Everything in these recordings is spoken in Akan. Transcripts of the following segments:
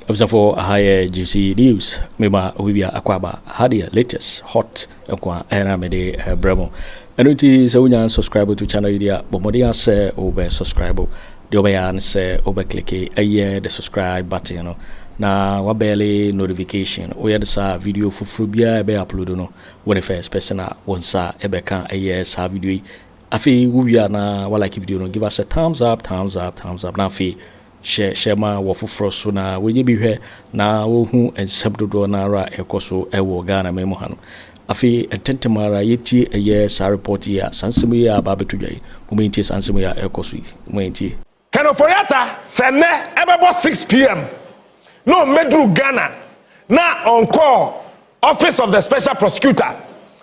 for higher juicy news. Mema Bawumia Akwaba had the latest hot Aremeyaw Bremo. And it is a subscribe to channel idea, but Modia say over subscribe. The Obayan say over click the subscribe button. You know. Na wabele notification. We had a video for Frubia be upload no. When the first person was ebeka sa video. Afi we are na like video no. Give us a thumbs up. Na fi share ma wofoforo so na we be hwe na wo hu ensabdodo na ra ekoso ewo Ghana memo hano afi ententemara yeti sa report ya sansemu ya babetudwai momenti sansemu ya ekoso momenti Ken Ofori-Atta sene ebebo 6 p.m. no medru Ghana na on call office of the special prosecutor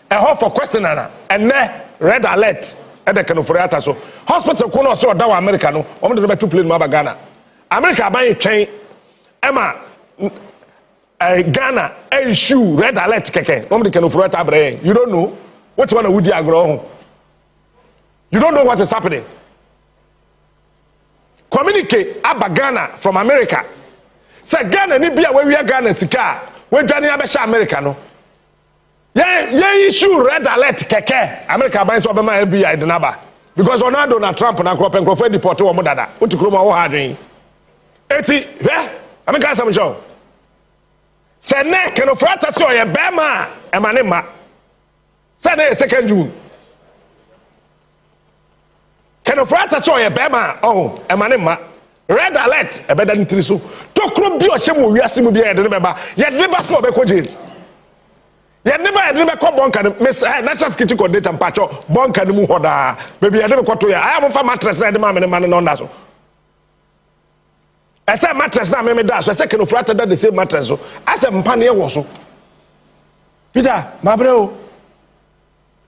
a hold for questioning and red alert at the Ken Ofori-Atta so hospital kono so da wa America no omo de be to plane ma Ghana America buy train Emma Ghana issue red alert keke. Nobody can offer it. You don't know what one would you agro. You don't know what is happening. Communicate about Ghana from America. Say Ghana ni bia where we are Ghana sika. We Ghana abesha America no. Yeah issue red alert keke. America buy so be my FBI the number. Because on Donald Trump na crop and crop deport o mo dada. Unti kroma wo hadwen. Eti, I'm going to say something. Say, ne, Ken Ofori-Atta say, "Oye bema, emane ma." Say, ne, 2nd June. Ken Ofori-Atta say, "Oye bema, oh, emane ma." Red alert, ebeda ntiri so. Tokro bi o shemu wiase mu bi e de beba. Ye de ba so obekọ jail. Ye de ba e de bekọ bonka miss national security coordinator mpacho bonka ni mu hoda. Baby ye de bekọ to ya. I am for mattress na de ma me man no nda so. I said mattress na me da so I said Ken Ofori-Atta da the same mattress so I said mpane e wo so Peter mabreo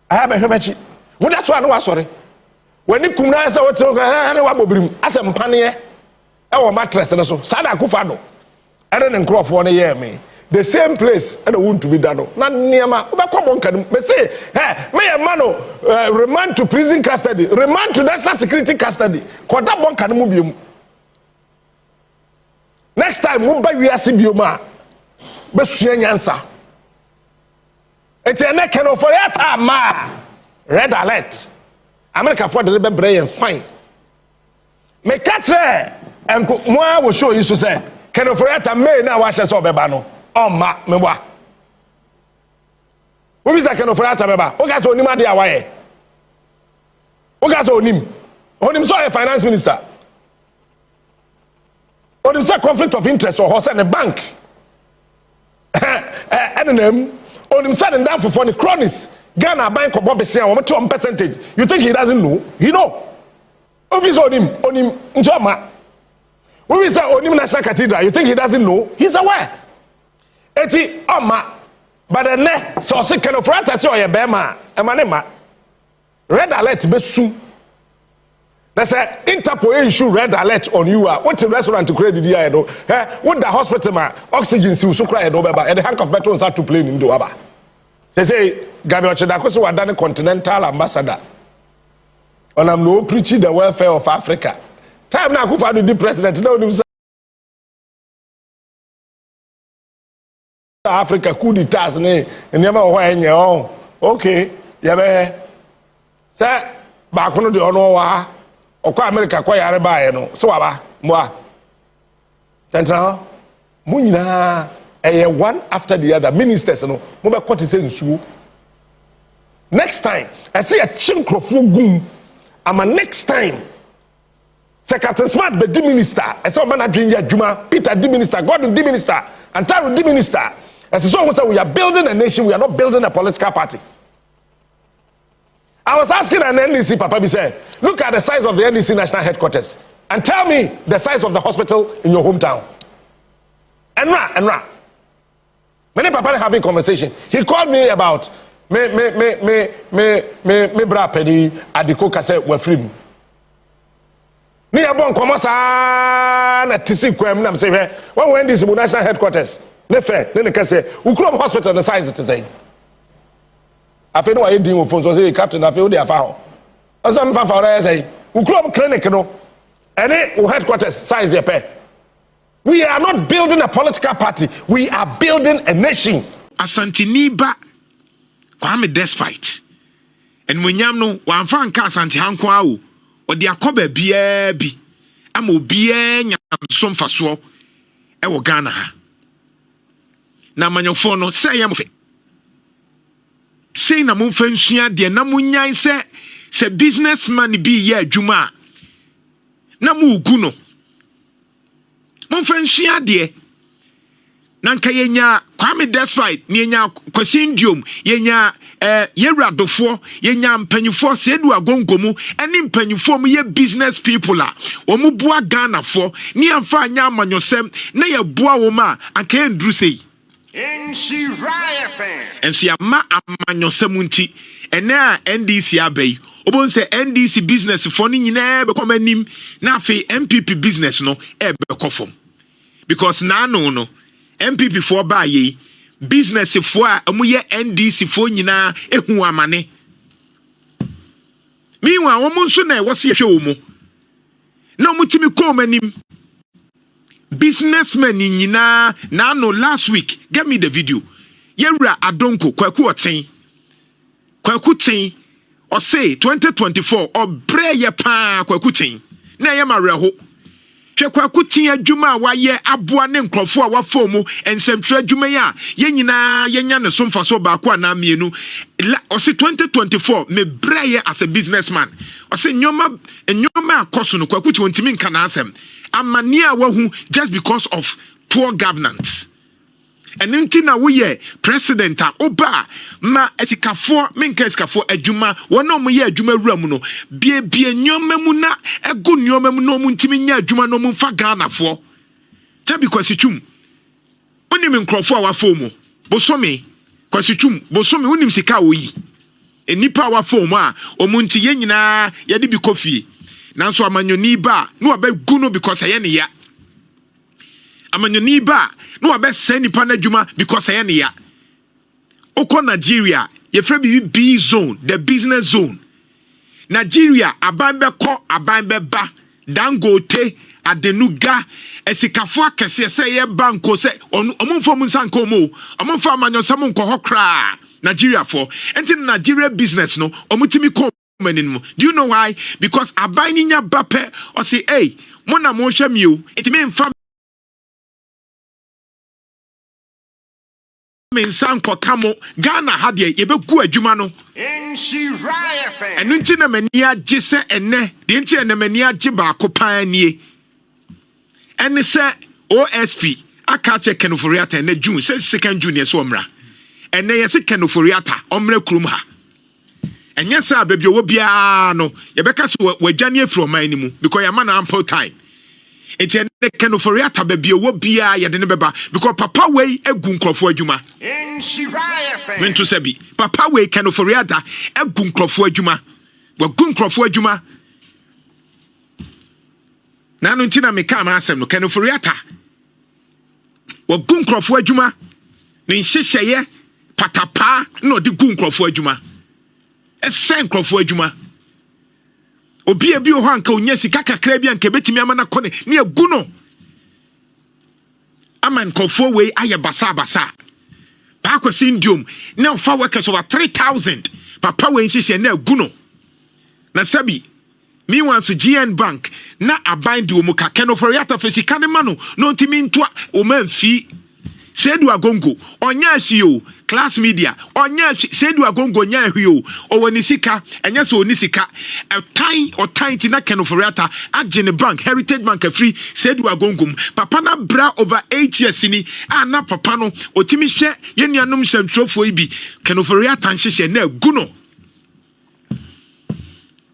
I have a hwemechi wo da so anu asore wani kumna say what ne wa bobirim I said mpane e wo mattress ne so sada Akufo Addo ene ne nkrofo ne ye me the same place and want to be done na niema wo be kwa bonka me say me ye man remand to prison custody remand to national security custody koda bonka ne mu biem. Next time, Mumbai we are Sibioma. Besue nyansa. Eti ene Ken Ofori-Atta ma. Red alert. America for the brain fine. Me catch and moi will show you to say Ken Ofori-Atta may na wa hye so beba no. O ma me wa. Wo bi say Ken Ofori-Atta beba. O ga so onim ade awaye. O ga so onim. Onim so a finance minister. Or the conflict of interest or horse and a bank. And then, or him sudden down for funny cronies. Ghana bank or Bobby say 2%. You think he doesn't know? He know. If he's on him, Njoma. When we say on him National Cathedral, you think he doesn't know? He's aware. Eti Oma. But the ne so sick Ken Ofori-Atta say oye bema. Emanema. Red alert be soon. They say INTERPOL issue red alert on you. What the restaurant to credit here? What the hospital man oxygen si usukra edo beba. And the hank of better start to play in do aba. They say Gabby Ochedako was done continental ambassador. And I'm no preaching the welfare of Africa. Time now Akufo Addo the president. Now him say Africa coup d'etat ne. Nyama ho enye on. Okay. Yabe. Say back no de ono wa. Okwa America kwa yare baaye no so waba moa tentra mo nyina one after the other ministers no mo be kwoti se nsuo next time I see a chinkrofo gum ama next time Secretary Smart be the minister I say man adwen ya adwuma Peter the minister Gordon the minister Antaro the minister as so we are building a nation we are not building a political party. I was asking an NDC Papa be said, look at the size of the NDC national headquarters and tell me the size of the hospital in your hometown. Enra. Many Papa having conversation. He called me about me bra pedi adiko kase we free. Ni abon komosa na tisi kwem na say when NDC national headquarters. Ne fe, ne kase, Ukrom hospital the size it is saying. I feel no idea of phones. Say captain, I feel they are foul. As I'm foul, I say, Ukrom clinic no, any headquarters size your pay. We are not building a political party. We are building a nation. Asante Niba Kwame despite. And when yam one fan cast anti Hankwao or the Akobe Biabi. Amo Bia Nyam Som Faso Ewo Ghana ha. Na manyofono say yamofe. Say na mumfensua de na munyan se businessman bi ye adwuma. Na mu ugu no. Mumfensua de na nka yenya Kwame despite ni yenya kwasindium yenya yeradofo yenya mpanyufo sedu agongomu eni mpanyufo mu ye business people a omu bua Ghana fo ni amfa anya amanyosem na ye bua wo ma anka endru sei ensi ama amanyosem nti ene a NDC abai obon se NDC business fo ni nyina be komanim na afi MPP business no be kofom because na no MPP for ba ye business for amuye NDC for nyina ehu amane miwa wo nso na wo se hwe wo mu na mutimi ko manim businessmen nyina na no last week give me the video yewura adonko kwaku ten o say 2024 obre ye pa kwaku ten na ye mareho hwe kwaku ten adwuma wa ye aboa ne nkrofo a wa fomu ensemtra adwuma ya ye nyina ye nya ne so mfaso ba ko na mienu o say 2024 me breye as a businessman o say nyoma akoso no kwaku ten ontimi nka na asem amania wahu just because of poor governance. And until we ye president oba ma esikafo menka esikafo adwuma wono mo ye adwuma wura no bie nyoma mu na egu nyoma mu no mu ntimi nya adwuma no mu mfa Ghana fo tabi kwasitwum onim nkrofo a wafo mu bosome kwasitwum bosome onim sika oyi enipa wafo mu a omunti ye nyina ye de bi kofie nanso amanyoni ba no abegu no because aye ne ya amanyoni ba no abe send nipa na dwuma because aye ne ya oko Nigeria ye fra B zone the business zone Nigeria aban be ko aban be ba Dangote adenuga esikafo akese se ye banko se omomfo mu nsanko mo omomfo amanyosam nko hokra Nigeria for enti Nigeria business no omutimi ko. Do you know why? Because abani nya bape or say, hey, mona mo hwam you. It mean fam mensanko kamo Ghana hadie ye be gu adwuma no. Enu nti na mani agye se enne, de nti na mani agye ba ko pan nie. Ene se OSP aka che Ken Ofori-Atta na June, se 2nd June so omra. Ene ye se Ken Ofori-Atta omra kurum ha. And yes, sir, baby, will be no. Yabeka so we Johnny from my animal because your man ample time. It's a Ken Ofori-Atta baby, will be a beba because Papa way a gun for Juma. When to Sebi, Papa way Ken Ofori-Atta a gun for Juma. Well, gun for Juma. Nanuntina me come answer no Ken Ofori-Atta. Well, gun for Juma. Nin sheshaye patapa no the gun for Juma. Esen krofo adwuma obi abi o hanka onya sika kakra bi anka betimi amana kone ne agu no aman krofo we aye basa pa kwasi ndiom na ofa workers over 3,000 papa we nhihye na agu no na sabi mi wan so GN bank na aban di omuka Ken Ofori-Atta fesika ne ma no ntimi ntoa o manfi Sedu agongo onya hwio class media onya sedu agongo nya hwio owani sika enya so oni sika otan ti na Ken Ofori-Atta agene bank heritage bank free sedu agongom papa na bra over 8 years ni na papa no otimi hwe ye nuanom hwantwofo ibi Ken Ofori-Atta nhihye na aguno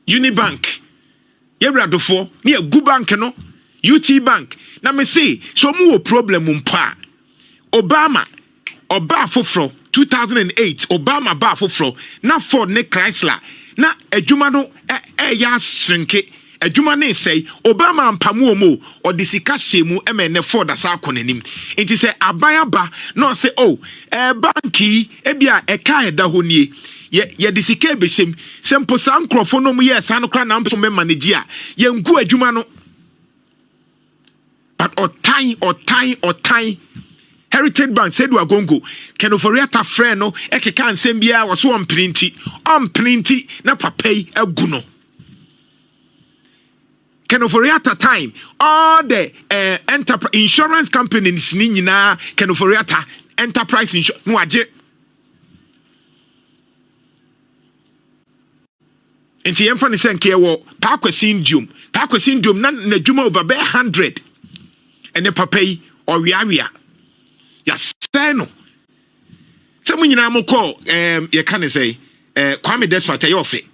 Unibank yebradofo ni agu bank no UT bank na me say so mu problem mpa Obama foforo 2008 Obama ba foforo na Ford ne Chrysler na adwuma no ya shrinke adwuma ne say Obama ampamu omo odisika hyemu ne Ford asa akonanim enti say abayaba no say banki ebia eka eda honie ye disika ebeshem sempo sankrofo no mu ye san kra na mpo me manage a ye ngu adwuma no but time. Heritage Bank said we are going to go. Ken Ofori-Atta friend no ekeka nsem bia wo so on printi na papay aguno. Ken Ofori-Atta time all the insurance companies ni nyina Ken Ofori-Atta enterprise insurance no agye. Enti yemfa ne senke wo Kwaku Annan na dwuma over 100 ene papay or wiawia. Yes, no. Some when you know call you can say Kwame Despot yofe.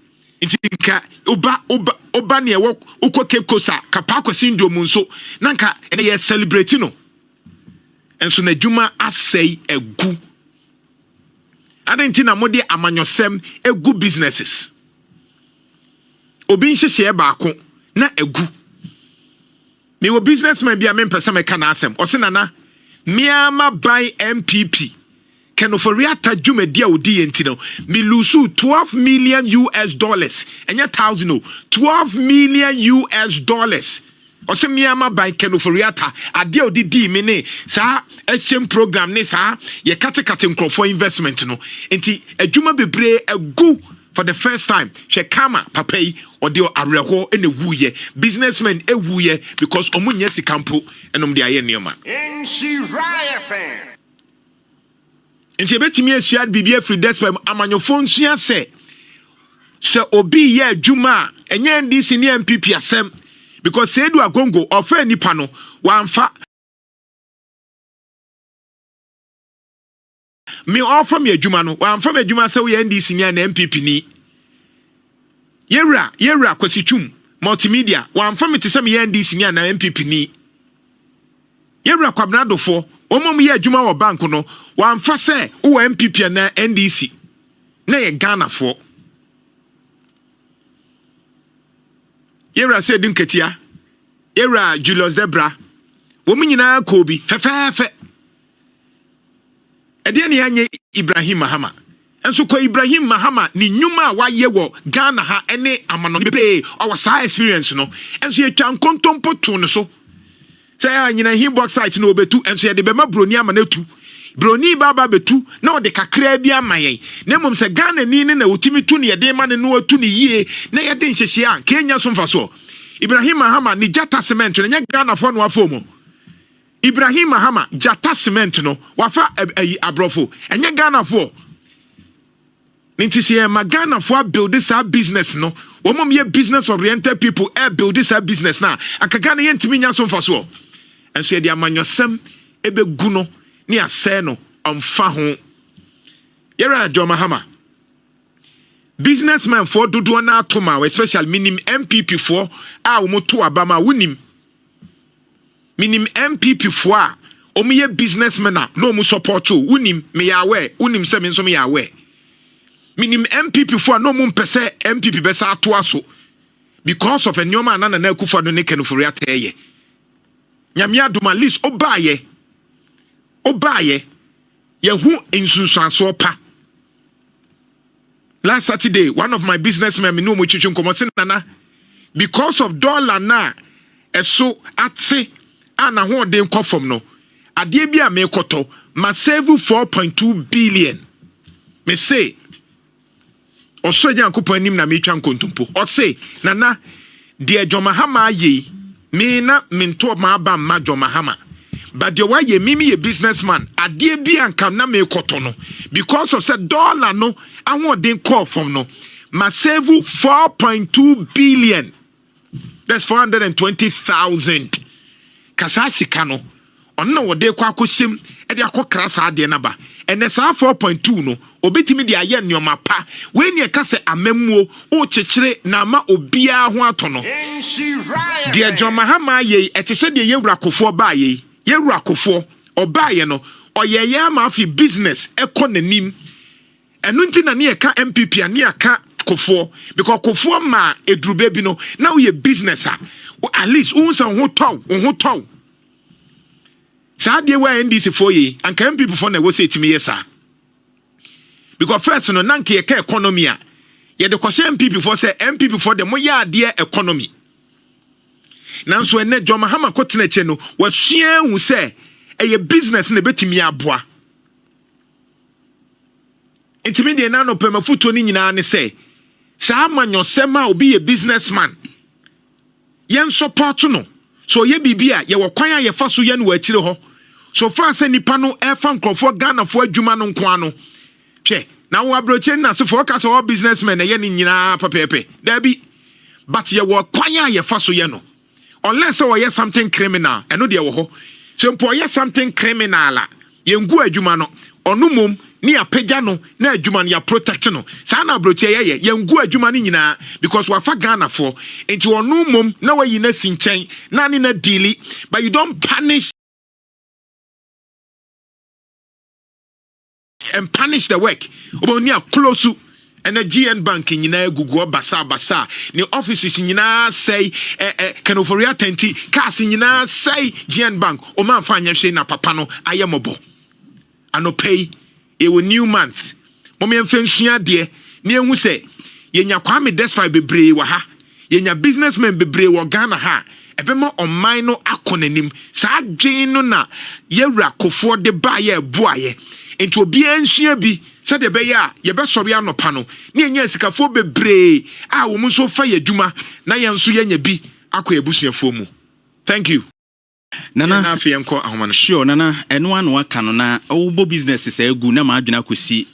Intinka oba ne wo uko Cape Coast kapako syndrome nso nanka ene ye celebrate no. Enso na dwuma asay egu. Adentina mode amanyosem egu businesses. Obi nhye baako na egu. Me wo businessman bia me pese me kana asem. O se nana Miama by MPP. Ken Ofori-Atta Jumedia Odi Entino. Me lusu $12 million. And ya $1,000 no. $12 million. Ose miama by Ken Ofori-Atta. Adia Odi di mene. Sa HM program ne sa. Ye kate for investment no. Enti ejuma bebre egu for the first time. She kama papay or dio areho ene wuye. Businessmen e wuye because omunye si kampo enom de aye nioma. Nti betimi asia bibia free despem amanyofon sua se obi ye adwuma enye ndisi ne MPP asem because Sedu Agongo ofa nipa no wamfa me offer me adwuma no wamfa me adwuma se wo ye ndisi nya na MPP ni yewra kwasitwum multimedia wamfa me tese me ye ndisi nya na MPP ni yewra Kwabena Agyapong omom ye adwuma wo bank no wamfa se wo MPP na NDC na ye Ghana fo yewra se dinketia yewra Julius Debra wo nyina kobi fefefe ede ne anye Ibrahim Mahama enso ko Ibrahim Mahama ni nyuma wa ye wo Ghana ha ene amano be our sa experience no enso ye twa nkontompo to no so say anyina himbox site no obetu enso ye de be ma broni amanatu broni baba betu na o de kakra bi amayen na mom se Ghana ni ne na otimi tu ne ye de ma ne no atu ne yie na ye de nhyehyia an Kenya so mfa so Ibrahim Mahama ni jata cement no nya Ghana fo no afomo Ibrahim Mahama jata cement no wafa abrofo enye Ghana fo ninti se ma Ghana fo build this business no womom ye business oriented people build this business na aka Ghana ye ntimi nya so mfa so enso ye de amanyosem ebegu no ni ase no omfa ho yera John Mahama businessman for dodo na atoma especially minim MPP for a womoto abama wonim minim MPP for a omiye businessman a no mu support you wonim me yawe wonim se me nso me yawe minim MPP for no mu mpese MPP besa ato aso because of enyoma na Akufo Addo ne Ken Ofori-Atta ye nyame adoma list obaye ye hu insunsanso pa. Last Saturday, one of my businessmen, me no mo chichun komo nana because of dollar na eso atse ana ho de nkofom no ade bia me koto ma save 4.2 billion me say osoja nkopon anim na me twa nkontompo o say nana de John Mahama ye me na mento ma ba ma John Mahama but the way ye mimi a businessman ade bia nkam na me koto no because of said dollar no I want them call from no. Ma save 4.2 billion. That's 420,000. Kasasi kano. Onna wo de kwa kosim e de akokra sa de na ba. Ene sa 4.2 no. Obetimi de aye nyoma pa. We ne ka se amammuo o chechire na ma obia ho atono. De John Mahama ye etese de yewura kofo ba ye. Yewura kofo oba ye no. Oyeye ama fi business ekononim. And nothing na ka MPP and ka Kofo because Kofo ma edrube bi no now ye business at least unsa ho tow sa de we NDC for ye and ka MPP for na we say timi yes because first no nanke ye ka economy ye de kwose MPP for say MPP for the mo ya de economy nanso ene John Mahama kotena che no wasua hu se eye business na betimi aboa intimi de na no pema futo ni nyina ne se sa amanyosema obi ye businessman yen support no so ye bibia ye wo kwan ye fa so ye no akire ho so far say nipa no e fa nkrofo Ghana fo adwuma no nko ano hwe na wo abroche na se fo ka so businessman ye ni nyina papepe da bi but ye wo kwan ye fa so ye no unless or yes something criminal eno de wo ho so mpo yes something criminal a ye ngu adwuma no onu mom ni apagya no na adwuma no ya protect no sa na abroche ye ngu adwuma no nyina because wa fa Ghana for enti onu mom na wayi na sinchen na ni na deal but you don't punish and punish the work oboni a close and a GN bank in Yina Gugu Basa ni offices in Yina say Ken Ofori-Atta cars in Yina say GN bank o man fanya she na papano ayamobo ano pay e wo new month mommy mfensua de ni ehu say yenya Kwame Desfai bebre wa ha yenya businessmen bebre wo Ghana ha ebema online no akonanim sa adwen no na yewra kofo de ba ye boaye enti obi ansua bi said the beya ye be sori anopa no ne enya sikafo bebre a wo mu so fa yadwuma na ye nso yenya bi akọ ebusuafo mu. Thank you nana na afi enko ahoma no sure nana eno anu aka no na obo business is egu na ma adwena kwesi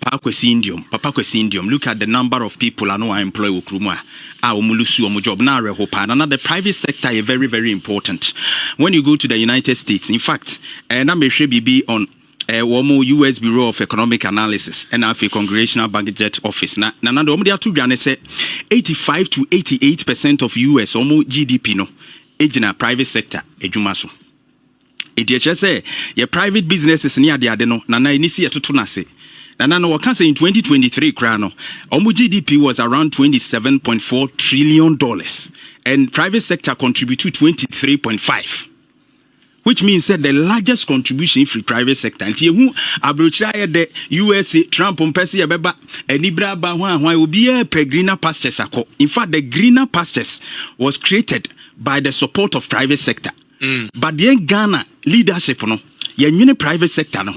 papa kwesi indium look at the number of people I know I employ okruma a omulusu omo job na rehopa nana the private sector is very very important when you go to the United States. In fact na me hwe bibi on US Bureau of Economic Analysis and our Congressional Budget Office. Na do they are to be say 85 to 88% of US GDP no ejina private sector ejumaso. Eje say your private businesses near the ade no na inisi etoto na se. Na no can say in 2023 kra no GDP was around $27.4 trillion and private sector contributed 23.5. Which means that the largest contribution in free private sector. And who abrochaya the USA Trump on Percy Abeba and Ibra Bawan will be a greener pastures. In fact, the greener pastures was created by the support of private sector. But the Ghana leadership no, ye private sector no.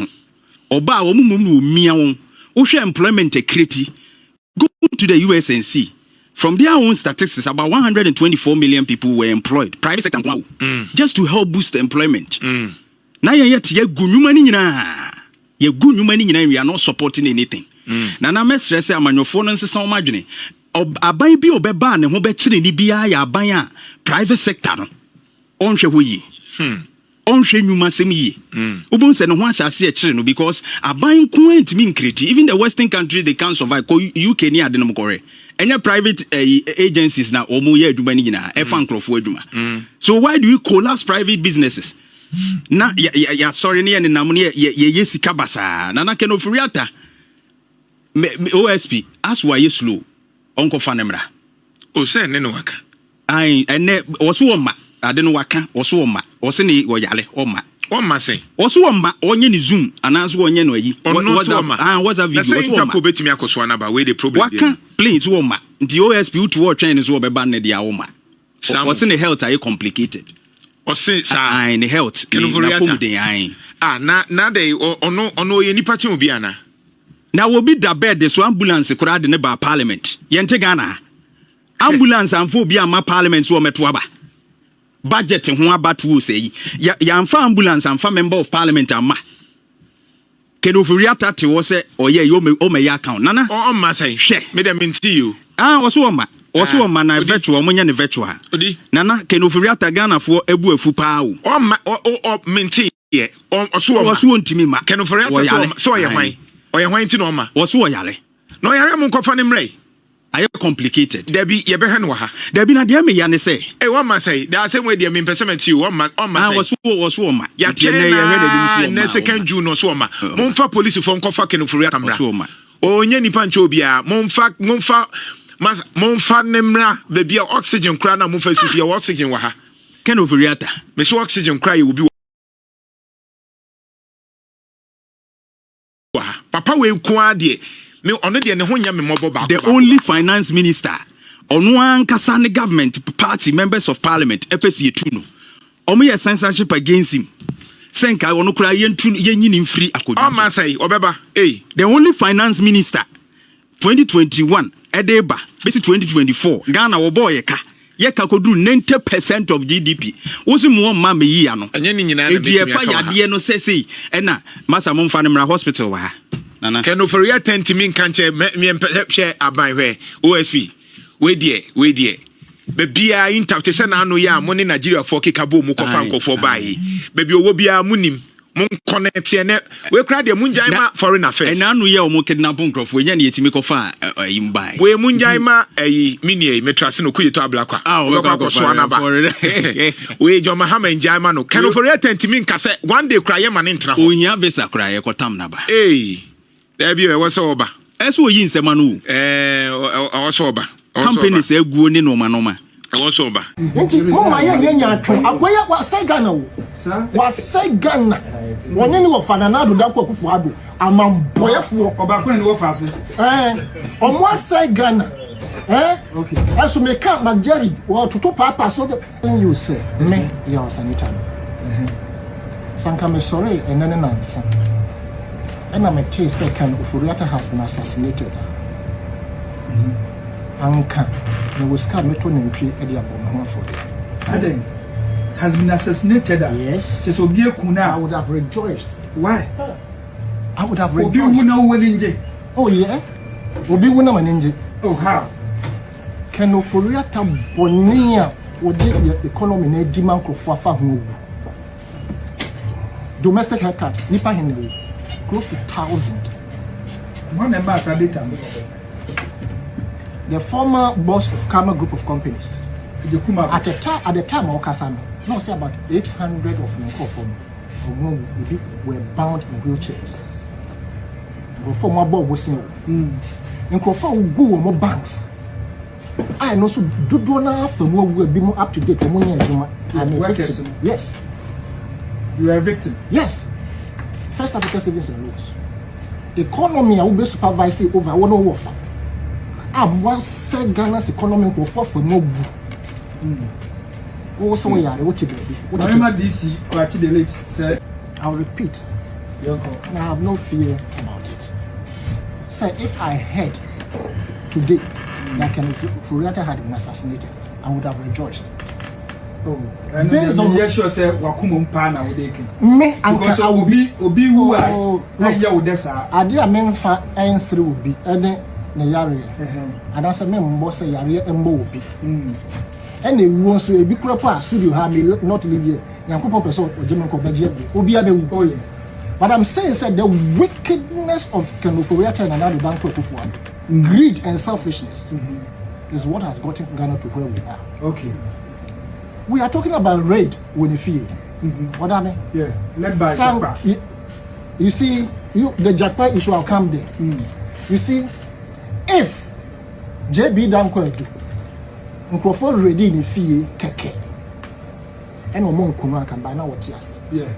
Oba omumu miawo, osha employment equity. Go to the US and see. From their own statistics, about 124 million people were employed. Private sector, just to help boost employment. Now yet ye good money na. Ye good money na. We are not supporting anything. Now na me stress am your phone and say so imagine. Aban bi obeba ne ho be kire ni bia ya aban a private sector no. Onhwe ho yi. Onhwe nyuma sem yi. Ubon se no ho asase e kire no because aban ko antimi nkreti. Even the western countries they can't survive. UK ni ade no mkore. Any private agencies now omo ye adwuma ni nyina e fa nkrofo adwuma. So why do we collapse private businesses? Na ya sorry ne nam ne ye sika basa na Ken Ofori-Atta OSP as why you slow onko fa nemra o se ne no waka ai ene oso ma ade no waka oso ma o se ne wo yale o ma say oso ma onye ni zoom anaso onye no ayi what's a video oso ma interpol betimi akoso na ba we the problem waka please wo ma the OSP to wo twen so be ba ne dia wo ma o se ne health are complicated o se sa in health na pom de ai na dey ono ye nipa chen obi ana na wo bi da bed so ambulance kura de ne ba parliament yente Ghana ambulance amfo bi ama parliament so meto aba budget ho abatu say ya amfa ambulance amfa member of parliament ama Ken Ofori-Atta te wo say oye o me ya account nana o ma say hwe me dem nti you oso ma na virtual omonya ne virtual nana Ken Ofori-Atta Ghana fo ebu afu pa o menti ye oso ntimi ma Ken Ofori-Atta so ye hwan ti no ma oso yale no yare mu nkofa ne mrei are complicated Debbie ye be hwan ha Debbie na de me ya ne say one ma say there say we dey me person met you one ma oso ma ya tiene na second June oso ma momfa police fo nkofa Ken Ofori-Atta mra oso ma onye nipa nche obia momfa nemra baby oxygen kra na momfa susu oxygen wa ha Ken Ofori-Atta me so oxygen kra ye obi wa papa we ku ade me ono de ne ho nya me mobo ba the only finance minister Onuan Kasane government party members of parliament EPC Tuno. Omo censorship against him. Senka onokura yen free akojo. Oh man say obeba. Hey, the only finance minister 2021 Edeba, basi 2024 Ghana oboye ka. Yeka kodu 90% of GDP. Wosi mu ma me yi ano. Enye ni nyina na me. E fa yade no sese ena masa mo mfa no hospital wa ha. Nana. Ken Ofori-Atta ntimi nkanche me hwe aban hwe OSP. We die. Bebia intercepted se na anu ya mo ni Nigeria for kekabo mu kofa nkofo bayi. Bebi owo bia munim. Mon connect ne we kra de munjai ma foreign affairs. Na anu ye o mo kidnap nkrofo enya ne yetimi kofa imbai. We munjai ma mini metrase no kuyeto ablakwa. We kwa so anaba. We jo mahama njai ma no. Ken Ofori-Atta ntimi nkase one day kra ye ma ne ntena ho. Onya visa kra ye kotam na ba. There be we so oba. Eso yi nsema no. So oba. Company say guo ni no ma. So oba. Nti mo ma ye nya atwo akoya wa sai Ghana wo. Wa sai Ghana. Woni ni wo fanana darko Akufo Addo amamboyefo oba ko ni wo fa ase. Omo sai Ghana. Okay. Aso me ka Mageri wo toto papa so you say me ya sanita. Sanka me sorry enene nansa. And I'm a say Ken Ofori-Atta has been assassinated. Anka, the Wisconsin Metro Nentry Agyapong for Aden has been assassinated. Yes. So be a kuna. I would have rejoiced. Why? I would have rejoiced. Oh yeah. Obi wuna maninje. Oh how? Ken Ofori-Atta bonia would the economy na demand for fa hu. Domestic haircut nipa hene close to 1,000. One ambassador. The former boss of Kama Group of Companies. At the time, Okasano, no, say about 800 of them were bound in wheelchairs. Before my boy was in Kofa go more banks. I know so do na for more will be more up to date. I'm a victim. Yes. You are a victim. Yes. First African Savings and Loans. Economy I will be supervising over one over. I'm one say Ghana's economy will fall for no good. Also, we are what you baby. What DC Kwachi delete say I'll repeat. And I have no fear about it. So if I heard today that Ken Ofori-Atta had been assassinated, I would have rejoiced. Oh, and based on yes, sure say wakumo mpana wodeke. Me because I will be obi who I ya wodesa. Ade a memfa ensre obi ene ne yare. And that's a member say yare embo obi. And ewu nso ebi kura pa studio ha me not live here. Yankopon person ojemen ko beje obi abewu. Oh yeah. But I'm saying said the wickedness of Ken Ofori-Atta and another darko Akufo Addo, greed and selfishness is what has gotten Ghana to where we are. Okay. We are talking about raid when you feel. What I mean? Yeah, led by Jackpot. You see, the Jackpot issue will come there. You see, if JB Danko do, Nkrofo ready in fee keke, and Omon Kuna can buy now what yes. Yeah.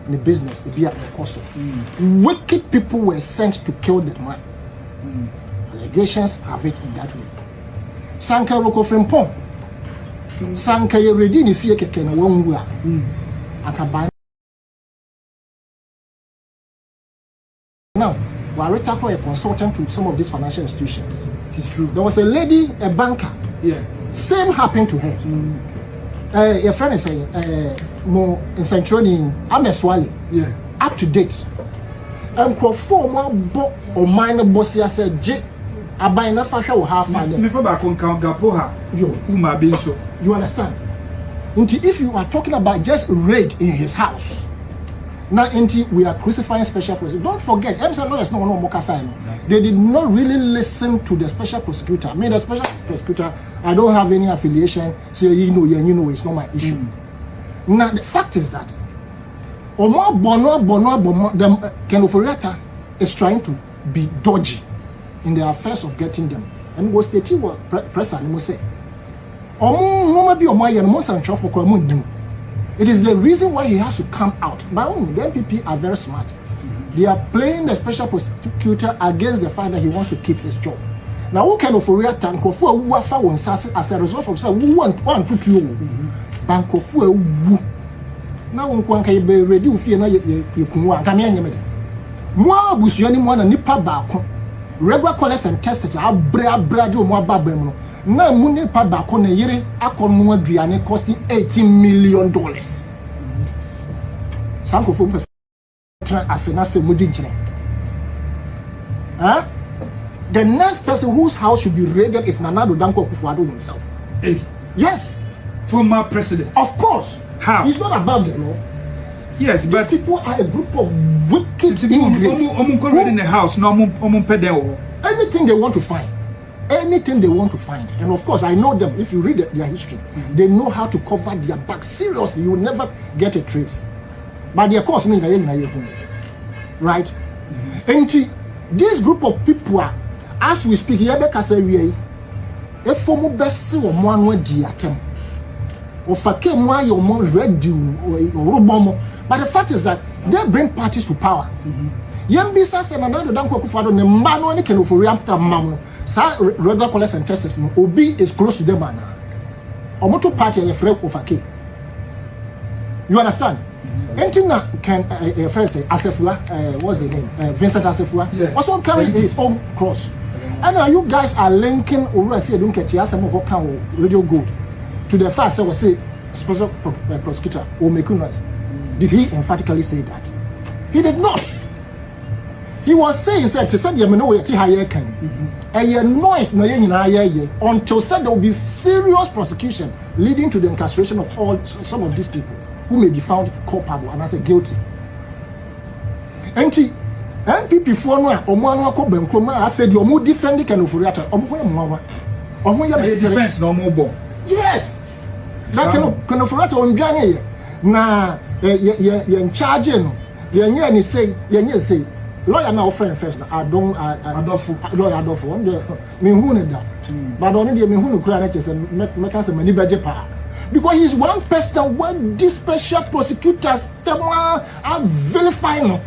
The business, the beer, the cost. Wicked people were sent to kill that man. Allegations have it in that way. Sanka Roko Frimpong. Sanka ye ready ni fie keke na wongu a akaba now Warita ko a consultant to some of these financial institutions. It is true. There was a lady, a banker, same happened to her. Your friend is saying more in Centroni Ameswali, up to date and Nkrofo mo or minor bossy said J abai na fasha wo ha fa me for back on count gapoha yo uma bin so. You understand? If you are talking about just raid in his house, now we are crucifying special prosecutor. Don't forget, lawyers they did not really listen to the special prosecutor. I mean, the special prosecutor, I don't have any affiliation, so you know, it's not my issue. Now the fact is that Ken Ofori-Atta is trying to be dodgy in the affairs of getting them, and was the team press and say. It is the reason why he has to come out. But the MPP are very smart. They are playing the special prosecutor against the fact that he wants to keep his job. Now who Ken Ofori-Atta Akufo wu afa won sase as a result of say who want to tuo Bankofo wu na won ko anka be ready ufie na ye kunwa anka me anyeme de mo abusuani mo na nipa baako regular collect and test it abra de mo ababa mu na mu nipa baako na yire akono aduane costing $18 million. Sankofo mpesa asena se mudi nkyere. Huh? The next person whose house should be raided is Mahamadu Akufo Addo himself. Hey. Yes. Former president. Of course. How? He's not above the law. Yes, but these people are a group of wicked immigrants. In the house, no, anything they want to find. Anything they want to find. And of course, I know them. If you read their history, they know how to cover their back. Seriously, you will never get a trace. But of course, right? And this group of people are, as we speak, a former best or one diatem. Or fake why you're more ready or but the fact is that they bring parties to power. Yambisa said another Danko Kufado, the man only Ken Ofori-Atta Mam, regular collect and testers, Obi is close to them. Omoto party a friend of a key. You understand? Entina can first say Asefua, what's the name? Vincent Asefua, also carrying his own cross. And now you guys are linking over say don't get radio gold to the fact that was say special prosecutor or make noise. Did he emphatically say that? He did not. He was saying said to say you know you higher can a noise na until said there will be serious prosecution leading to the incarceration of some of these people who may be found culpable and as a guilty. NPP for no omo ko benkroma afedi omo defend Ken Ofori-Atta omo defense no more. Yes. That Ken Ofori-Atta on bianye na ye charge no ye say lawyer now friend first na lawyer adofo me hu ne da but on dey me hu no kura na chese make say mani beje pa because he's one person when these special prosecutors are vilifying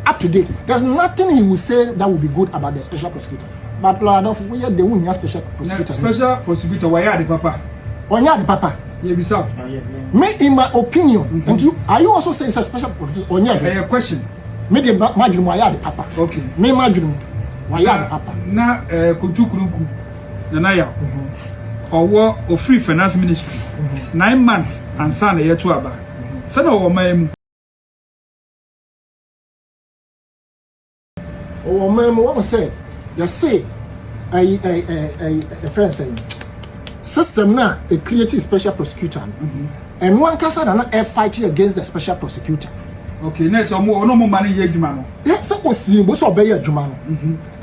up to date. There's nothing he will say that will be good about the special prosecutor. But Lord of we they won't have special prosecutor. Special prosecutor, why are the papa? Onya the papa. Yeah, bisa. Me in my opinion, and you are you also saying it's a special prosecutor? Onya. A question. Me the imagine why are the papa? Okay. Me imagine why are the papa? Na kutukuruku na ya. Or free finance ministry 9 months and son a year to aba. Son of my oh, ma'am, what was said? You see, a friend saying, system now a creative special prosecutor, and one person are not fighting against the special prosecutor. Okay, next no more money here, Jumano. Yes, that was obey a Jumano.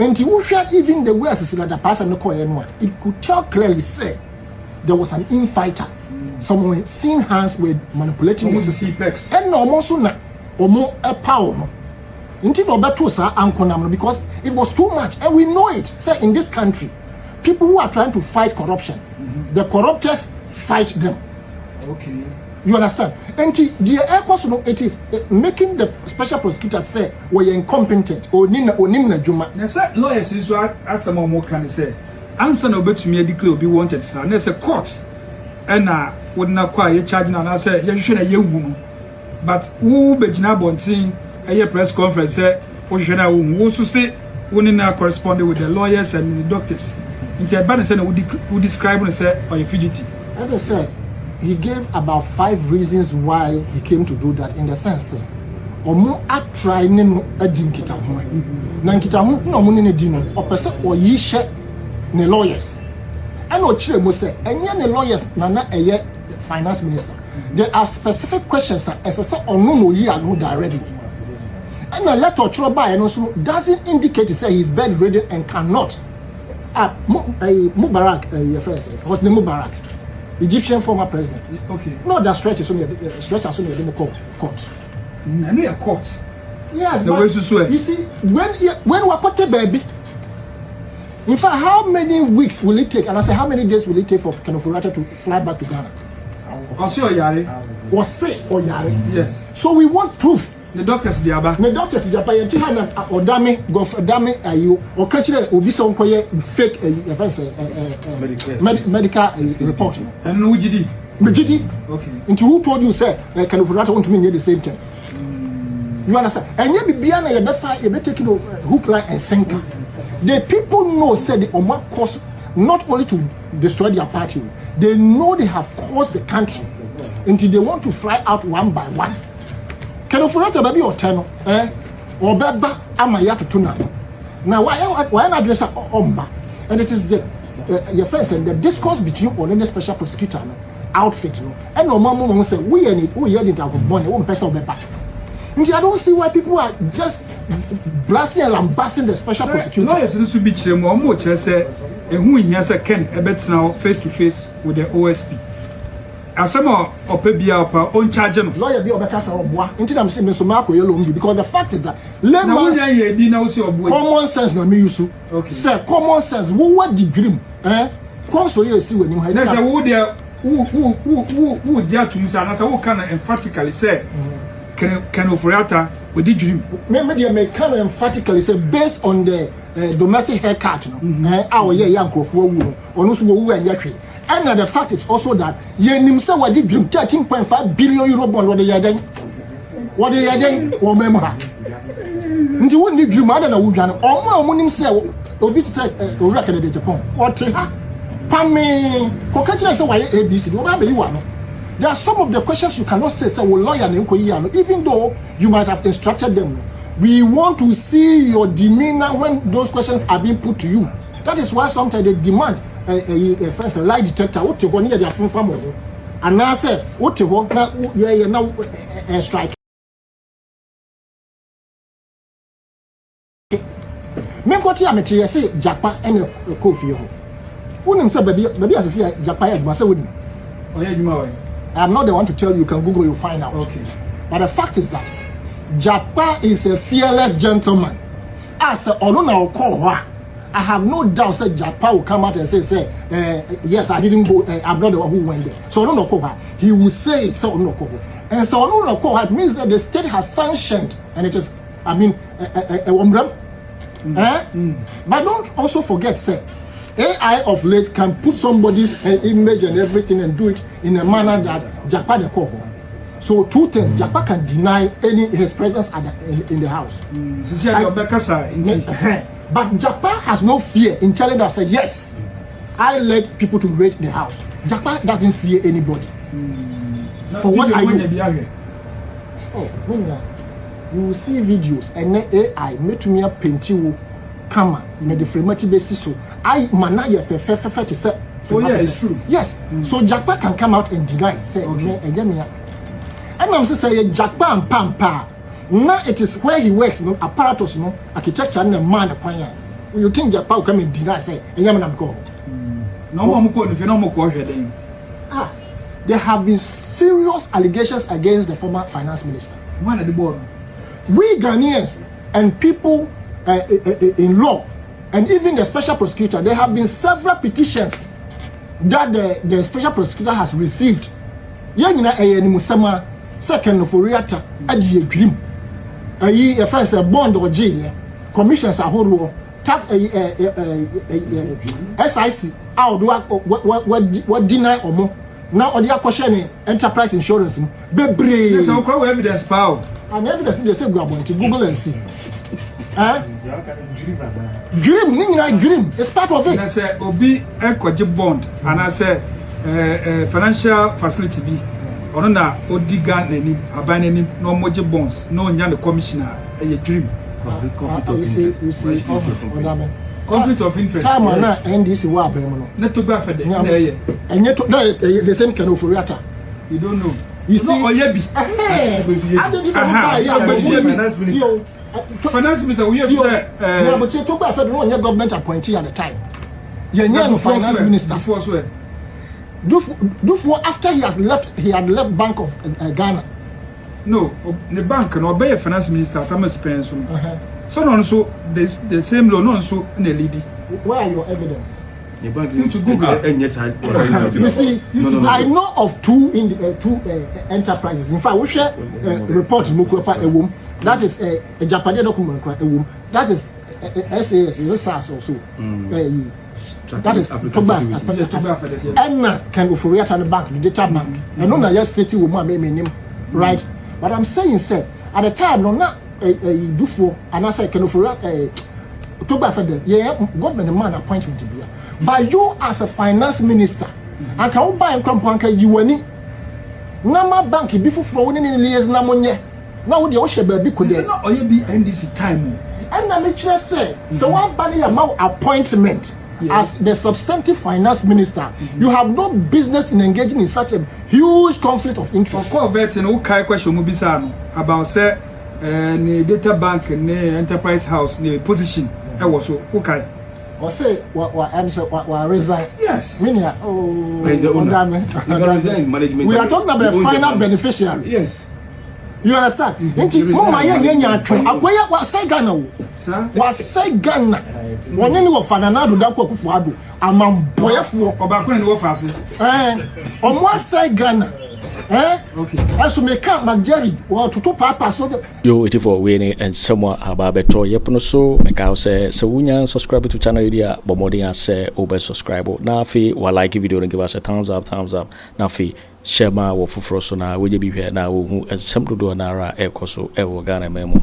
And you share even the words that the person no call anyone. It could tell clearly say there was an infighter. Someone seen hands with manipulating the CPEX. And no more sooner or more a power. Until that was because it was too much, and we know it. Say in this country, people who are trying to fight corruption, the corruptors fight them. Okay, you understand? And the air person, it is making the special prosecutor say we're incompetent or nimna juma. Now, say lawyers is what as some more can say. Answer no bet to me declare be wanted, sir. There's a court, and would not quite charging and I say you should a young woman, but who be bonting. A press conference said, who say, only now corresponded with the lawyers and the doctors. Into a banner said, who describe and say, or a fugitive. As I said, he gave about 5 reasons why he came to do that in the sense, or more at trying a dinkita. Nankita, no money dino, or person or ye share the lawyers. And otchere must say, and the lawyers, Nana a year finance minister. There are specific questions as I said, or no, ye are no directly. And a letter by and also doesn't indicate to say he's bedridden and cannot. Mubarak, first was the Mubarak, Egyptian former president. Okay. No, that stretch is only in the court. And we are court. Yes, the way to swear. You see, when we put the baby. In fact, how many weeks will it take? And I say, how many days will it take for Ken Ofori-Atta to fly back to Ghana? Or say or yare. Or say or yare. Yes. So we want proof. The doctors diaba. The doctors diaba ye tihana odame go dame ayo o ka kire obi se onkoye fake medical report. And no gidi. Megidi. Okay. Into who told you say Ken Ofori-Atta want to mean the same thing. You understand? And ye bibia na ye be taking hook, line and sinker. The people know said the Omar cause not only to destroy their party, they know they have caused the country until they want to fly out one by one. Ken Ofori-Atta baby or ten, or beba amaya to tuna. Now why not address Omba? And it is the your friends and the discourse between the special prosecutor outfit, and no mama say we are it our money, one person beba. I don't see why people are just blasting and lambasting the special prosecutor. Lawyers need to be more say who in here say Ken ebet now face to face with the OSP. Asama opebia opa on charge no. Lawyer be obeka sa oboa. Nti na me say me so ma akoye loan because the fact is that common sense na me use. Okay. Say common sense wo what the dream come so you see when him. Na say wo there who dia to say na say wo can emphatically say Ken Ofori-Atta with the dream. Me can emphatically say based on the domestic haircut our young Akufo Addo onu so wo anya hwe. And the fact is also that ye nim say what the dream 13.5 billion euro bond what they yaden wo memo ha nti wo ni dream ada na wo dwane omo nim say obi say owura Kennedy Agyapong what ha pame ko ka kire say why ABC wo ba be yi wa no. There are some of the questions you cannot say well lawyer even though you might have instructed them. We want to see your demeanor when those questions are being put to you. That is why sometimes they demand a first lie detector. What you want to hear from and now say what you want now strike. Me ko ti amete say Japa and Kofi ho. Wouldn't say baby as say Japa e ma say wouldn't. Oh yeah, you I'm not the one to tell you. You can Google, you'll find out. Okay. But the fact is that Japa is a fearless gentleman. As I have no doubt that Japa will come out and say, yes, I didn't go. I'm not the one who went there. So no call her. He will say it. So no call her. And so no call her means that the state has sanctioned, and it is, I mean, But don't also forget, say. AI of late can put somebody's image and everything and do it in a manner that Japa the call. So two things, Japa can deny his presence in the house. But Japa has no fear in telling us that yes, I let people to raid the house. Japa doesn't fear anybody. For what I do. Oh, you will see videos and AI make me a painting. Kama me the frame basis so I manaya fe to say oh yeah it's true yes so Japa can come out and deny say okay and I'm say Japa and pampa now it is where he works no apparatus no architecture and man kwan you think Japa will come and deny say enyam go no more ko if no more ko hweden there have been serious allegations against the former finance minister man at the board we Ghanaians and people in law and even the special prosecutor, there have been several petitions that the special prosecutor has received. Yanyina ni musama second Ofori-Atta adi agrim. Ayi a friend say bond or J commissions ahoro tax SIC how do what deny omo now or the question enterprise insurance bebre. Yes, so crowd evidence power. And evidence they say go to Google and see. Dream it's part of it. I say obi ekoje bond and I say financial facility be ono na odigan nani aban nani no moje bonds no nya the commissioner a dream conflict of interest time na NDC wa abem no net to go afede na eye enye to the same Ken Ofori-Atta you don't know you see no oyebi finance minister we have say but to go afede no nya government appointee at the time no finance minister before so do for after he had left Bank of Ghana. No, the bank no be finance minister Thomas Pence. So no so the same law no so in the lady. Where are your evidence? You to Google. You see, I know of two enterprises. In fact, we share report that is a Japanese document. That is SAS, SAS also. That is Toba. And Ken Ofori-Atta the bank, the data bank. I know that yesterday we might name right. But I'm saying, sir, at the time, no, not a do for, and I say Ken Ofori-Atta. Government man appointment to be. But you as a finance minister, and can buy and companka you any Nama bank before flowing in years Namonye. Now the ocean baby could not only be NDC time. And I'm just say, so one body amount appointment as the substantive finance minister, you have no business in engaging in such a huge conflict of interest. Of course, that's an okay question about say the data bank and the enterprise house the position. I was so okay. Or say what resign. Yes. We are talking about the final beneficiary. Yes. You understand? Mama Akwaya was say Ghana. Was say Ghana. One any of Fananado Darko Akufo Addo. I'm boy for Obakwe no fast. On one say Ghana. Okay. As we make up Jerry or to papa so yo wait for winning and someone about better yepono so make I say so unya subscribe to channel idea but more than say over subscribe na fi wa like video and give us a thumbs up na fi share ma wo foforo so na we be here na wo hu ensem dodo na ra ekoso e wo Ghana memu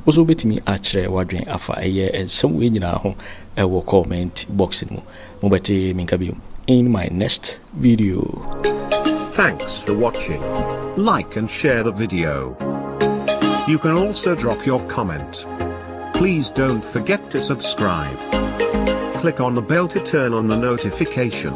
oso betimi achire wadwen afa eye ensem we nyina ho e wo comment box mu mo beti minka bi in my next video. Thanks for watching. Like and share the video. You can also drop your comment. Please don't forget to subscribe. Click on the bell to turn on the notification.